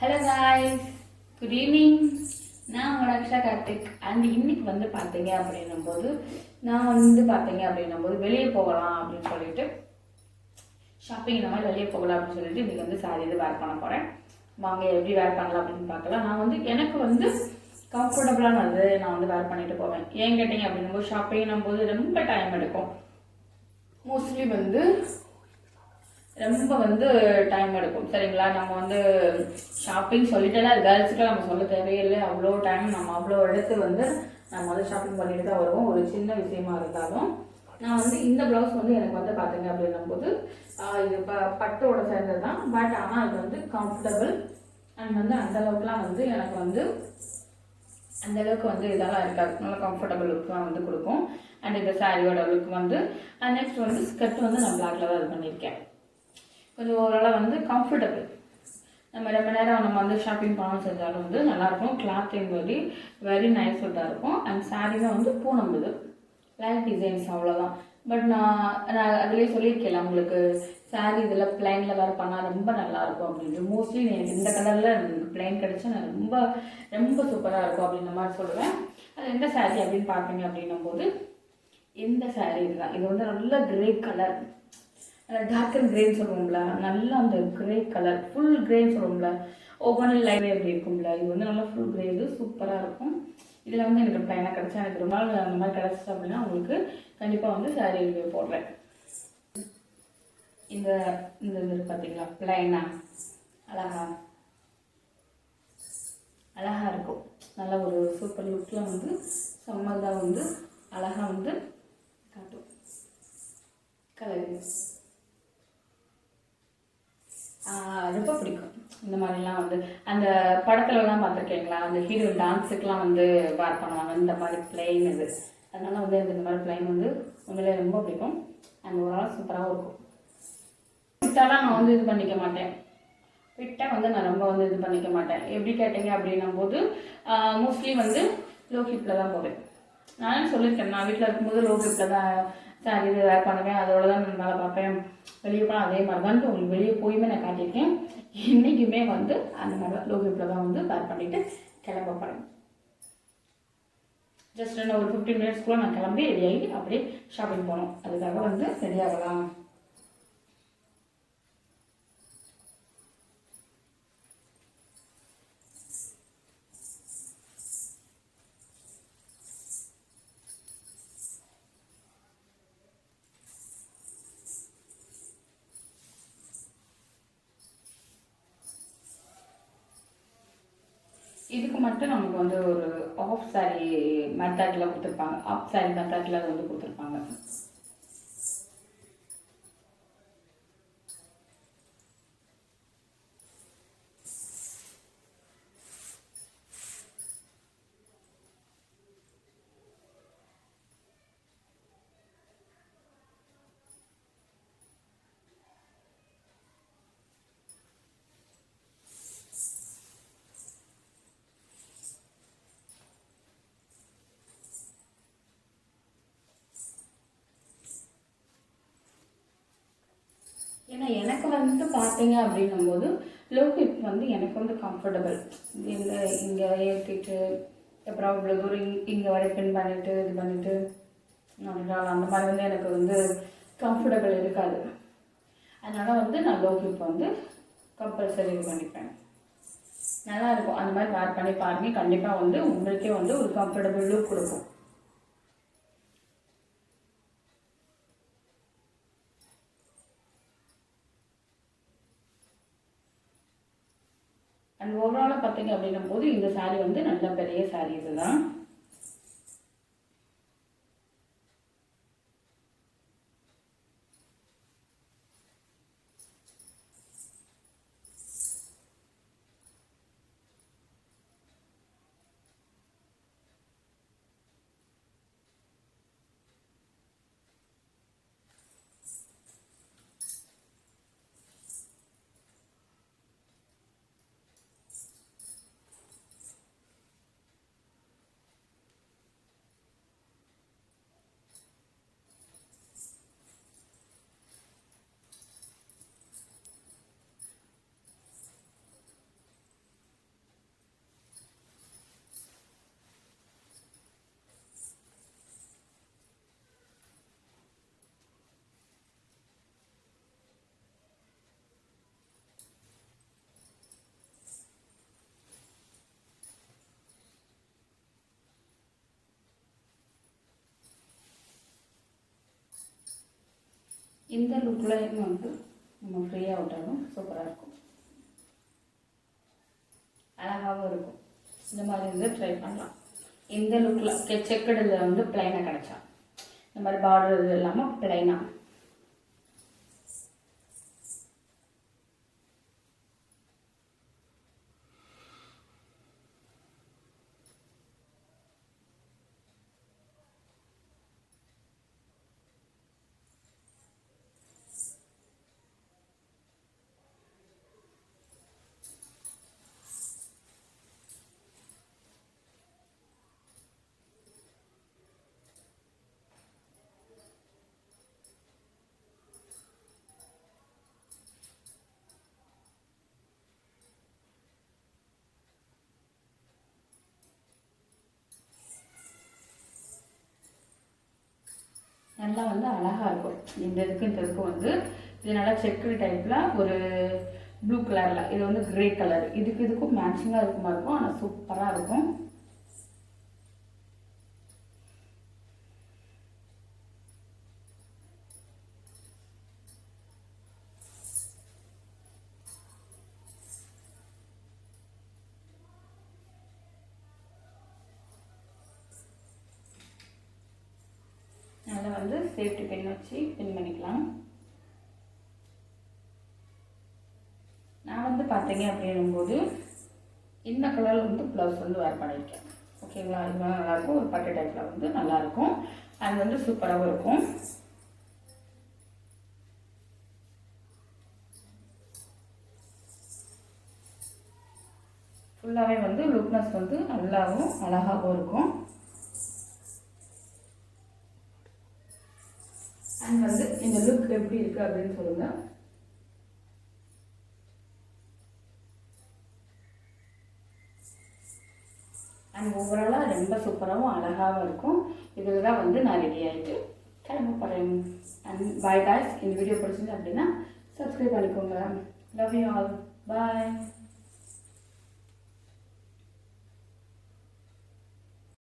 Hello guys, good evening. நான் உங்களோட Aqsa Karthik. And இன்னைக்கு பார்த்தீங்க அப்படின்னும்போது வெளியே போகலாம் அப்படின்னு சொல்லிட்டு ஷாப்பிங் இந்த மாதிரி வெளியே போகலாம் அப்படின்னு சொல்லிட்டு இன்னைக்கு சாரி இது வேர் பண்ண போகிறேன். வாங்க எப்படி வேர் பண்ணலாம் அப்படின்னு பார்க்கலாம். நான் எனக்கு கம்ஃபர்டபுளானது நான் வேர் பண்ணிட்டு போவேன். ஏன் கேட்டீங்க அப்படின்னும்போது ஷாப்பிங்னும் போது ரொம்ப டைம் எடுக்கும். மோஸ்ட்லி ரொம்ப டைம் எடுக்கும். சரிங்களா? நம்ம ஷாப்பிங் சொல்லிட்டேன்னா கேர்ள்ஸுக்கெல்லாம் நம்ம சொல்ல தேவையில்லை. அவ்வளோ டைம் நம்ம அவ்வளோ எடுத்து நம்ம ஷாப்பிங் பண்ணிட்டு தான் வருவோம். ஒரு சின்ன விஷயமா இருந்தாலும் நான் இந்த ப்ளவுஸ் எனக்கு பார்த்தீங்க அப்படின்னும் போது இது பட்டோட சேர்ந்தது தான். பட் ஆனால் அது கம்ஃபர்டபுள் அண்ட் அந்த அளவுக்குலாம் எனக்கு அந்த அளவுக்கு இதெல்லாம் இருக்காது. நல்லா கம்ஃபர்டபுள் லுக்லாம் கொடுக்கும். அண்ட் இந்த சாரியோட லுக் நெக்ஸ்ட் ஸ்கர்ட் நான் பிளாக்ல தான் இது பண்ணியிருக்கேன். கொஞ்சம் ஓரளவு கம்ஃபர்டபுள். நம்ம ரொம்ப நேரம் நம்ம ஷாப்பிங் பண்ணணும் செஞ்சாலும் நல்லாயிருக்கும். கிளாத்திங் வெரி நைஸ் ஃபுட்டாக இருக்கும். அண்ட் சாரீமே பூனம் இது லைட் டிசைன்ஸ் அவ்வளோதான். பட் நான் அதுலேயே சொல்லியிருக்கேன் உங்களுக்கு, சாரீ இதில் பிளைனில் வேறு பண்ணால் ரொம்ப நல்லாயிருக்கும் அப்படின்ட்டு. மோஸ்ட்லி எனக்கு இந்த கலரில் எனக்கு பிளைன் கிடச்சா நான் ரொம்ப ரொம்ப சூப்பராக இருக்கும் அப்படின்ற மாதிரி சொல்லுவேன். அது எந்த சாரீ அப்படின்னு பார்த்தீங்க அப்படின்னும் போது இந்த சாரீ இதுதான். இது நல்ல கிரே கலர், டார்க்கர் கிரேன்னு சொல்லுவோம்ல, நல்லா அந்த கிரே கலர் ஃபுல் கிரேன்னு சொல்லுவோம்ல, ஒவ்வொரு லைட் அப்படி இருக்கும்ல, இது நல்லா ஃபுல் கிரே. இது சூப்பராக இருக்கும். இதில் எனக்கு பிளைனாக கிடச்சா எனக்கு ரொம்ப நாள் அந்த மாதிரி கிடச்சிச்சு அப்படின்னா உங்களுக்கு கண்டிப்பாக சாரீ ரிவ்யூ போடுறேன். இந்த இது பார்த்தீங்களா, பிளைனா அழகாக இருக்கும். நல்ல ஒரு சூப்பர் லுக்கில் செம்மதாக அழகாக காட்டும் கலர். ரொம்ப பிடிக்கும் இந்த மாதிரிலாம். அந்த படத்துலலாம் பார்த்துருக்கீங்களா, அந்த ஹீரோ டான்ஸுக்கெலாம் வேர் பண்ணுவாங்க இந்த மாதிரி பிளைன். இது அதனால எனக்கு இந்த மாதிரி பிளைன் உண்மையிலே ரொம்ப பிடிக்கும். அண்ட் ஒரு நாள் சூப்பராகவும் இருக்கும். ஃபிட்டாலாம் நான் இது பண்ணிக்க மாட்டேன். ஃபிட்டாக நான் ரொம்ப இது பண்ணிக்க மாட்டேன். எப்படி கேட்டீங்க அப்படின்னும் போது மோஸ்ட்லி லோ ஹிப்பில் தான் போவேன். நானும் சொல்லியிருக்கேன், நான் வீட்டில் இருக்கும்போது லோ ஹிப்பில் தான் சாரி இது வேர் பண்ணுவேன். அதோட தான் நான் வேலை பார்ப்பேன். வெளியே போனால் அதே மாதிரி தான் உங்களுக்கு வெளியே போயுமே நான் காட்டியிருக்கேன். என்றைக்குமே அந்த மாதிரி தான் லோ ஹிப்பில் தான் வேர் பண்ணிவிட்டு கிளம்ப போகிறேன். ஜஸ்ட் ஒரு 15 மினிட்ஸ்க்குள்ளே நான் கிளம்பி ரெடி ஆகி அப்படியே ஷாப்பிங் போகணும். அதுக்காக ரெடி ஆகலாம். இதுக்கு மட்டும் நமக்கு ஒரு ஆஃப் சாரி மெத்தடில் கொடுத்துருப்பாங்க. ஆஃப் சாரி மெத்தடில் அது கொடுத்துருப்பாங்க. ஏன்னா எனக்கு பார்த்தீங்க அப்படின்னும் போது லோ ஹிப் எனக்கு கம்ஃபர்டபுள். இங்கே ஏற்றிட்டு அப்புறம் இவ்வளோ தூரம் இங்கே வரை பின் பண்ணிட்டு இது பண்ணிட்டு அந்த மாதிரி எனக்கு கம்ஃபர்டபுள் இருக்காது. அதனால் நான் லோ ஹிப் கம்பல்சரி இது பண்ணிப்பேன். நல்லாயிருக்கும். அந்த மாதிரி வேர் பண்ணி பாருங்கள். கண்டிப்பாக உங்களுக்கே ஒரு கம்ஃபர்டபுள் லுக் கொடுக்கும். அண்ட் ஓவராலாக பார்த்தீங்க அப்படின்னும் போது இந்த சாரீ நல்ல பெரிய சாரீ இதுதான். இந்த லுக்லையும் வந்து நம்ம ஃப்ரீயாக விட்டாலும் சூப்பராக இருக்கும், அழகாகவும் இருக்கும். இந்த மாதிரி வந்து ட்ரை பண்ணலாம். இந்த லுக்கில் செக்கடில் வந்து பிளைனாக கிடச்சா இந்த மாதிரி பார்டர் இது இல்லாமல் பிளைனாக. நல்லா வந்து அழகாக இருக்கும். இந்த இதுக்கு வந்து இது நல்லா செக்குடு டைப்பில் ஒரு ப்ளூ கலரில், இது வந்து கிரே கலர், இதுக்கும் மேட்சிங்காக இருக்குமா இருக்கும். ஆனால் சூப்பராக இருக்கும். அதில் வந்து சேஃப்டி பின் வச்சு பின் பண்ணிக்கலாம். நான் வந்து பார்த்தீங்க அப்படிங்கும்போது இந்த கலரில் வந்து ப்ளவுஸ் வந்து வேர் பண்ணியிருக்கேன். ஓகேங்களா, இது நல்லாயிருக்கும். ஒரு பட்டு டைப்பில் வந்து நல்லாயிருக்கும். அது வந்து சூப்பராகவும் இருக்கும். ஃபுல்லாகவே வந்து லுக்னஸ் வந்து நல்லாவும் அழகாகவும் இருக்கும். அண்ட் வந்து இந்த லுக் எப்படி இருக்குது அப்படின்னு சொல்லுங்கள். அண்ட் ஓவராலாக ரொம்ப சூப்பராகவும் அழகாகவும் இருக்கும். இதில் தான் வந்து நான் ரெடி ஆகிட்டு கிளம்ப போகிறேன். And bye guys. இந்த வீடியோ பிடிச்சிருந்து அப்படின்னா சப்ஸ்கிரைப் பண்ணிக்கோங்க. Love you all. பாய்.